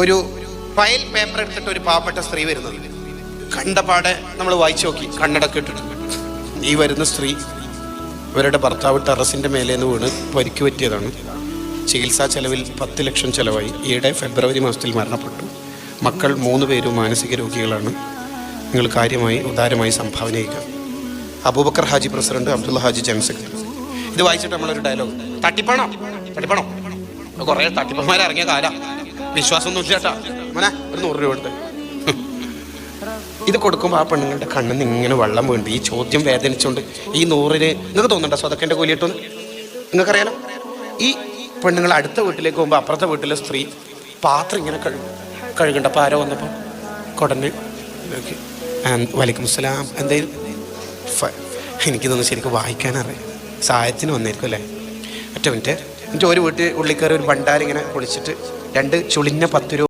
ഒരു file paper എടുത്തിട്ട് ഒരു പാവപ്പെട്ട സ്ത്രീ വരുന്നത് കണ്ടപാടെ നമ്മൾ വായിച്ചു നോക്കി, കണ്ണടക്കം ഇട്ടിട്ടുണ്ട്. ഈ വരുന്ന സ്ത്രീ ഇവരുടെ ഭർത്താവ് ടെറസിൻ്റെ മേലേന്ന് വീണ് പരിക്ക് പറ്റിയതാണ്. ചികിത്സാ ചെലവിൽ 10 ലക്ഷം ചെലവായി. ഈയിടെ ഫെബ്രുവരി മാസത്തിൽ മരണപ്പെട്ടു. മക്കൾ 3 പേരും മാനസിക രോഗികളാണ്. നിങ്ങൾ കാര്യമായി ഉദാരമായി സംഭാവന ചെയ്യുക. Abubakar Haji president, Abdullah Haji general secretary. ഇത് വായിച്ചിട്ട് നമ്മളൊരു ഡയലോഗ്, തട്ടിപ്പണോ കുറേ തട്ടിപ്പന്മാരിറങ്ങിയ കാല, വിശ്വാസമൊന്നും ഇല്ല ചേട്ടാ മോനെ, ഒരു 100 രൂപ ഉണ്ട്. ഇത് കൊടുക്കുമ്പോൾ ആ പെണ്ണുങ്ങളുടെ കണ്ണിൽ നിന്ന് ഇങ്ങനെ വെള്ളം വീണ്ട് ഈ ചോദ്യം വേദനിച്ചുകൊണ്ട് ഈ 100-ന് നിങ്ങൾക്ക് തോന്നുന്നുണ്ടോ സ്വതക്കൻ്റെ കൂലിയിട്ടൊന്ന്? നിങ്ങൾക്കറിയാലോ, ഈ പെണ്ണുങ്ങൾ അടുത്ത വീട്ടിലേക്ക് പോകുമ്പോൾ അപ്പുറത്തെ വീട്ടിലെ സ്ത്രീ പാത്രം ഇങ്ങനെ കഴുകണ്ട. അപ്പോൾ ആരോ വന്നപ്പോൾ കുടന് വലൈക്കും അസ്സലാം, എന്തായാലും എനിക്ക് തോന്നുന്നു ശരിക്കും വായിക്കാനറിയാം, സഹായത്തിന് വന്നിരിക്കും അല്ലേ. ഒറ്റ മിനിറ്റ്. എന്നിട്ട് ഒരു വീട്ടിൽ ഉള്ളിൽ കയറി ഒരു ഭണ്ഡാരം ഇങ്ങനെ പൊളിച്ചിട്ട് 2 ചുളിഞ്ഞ 10 രൂപ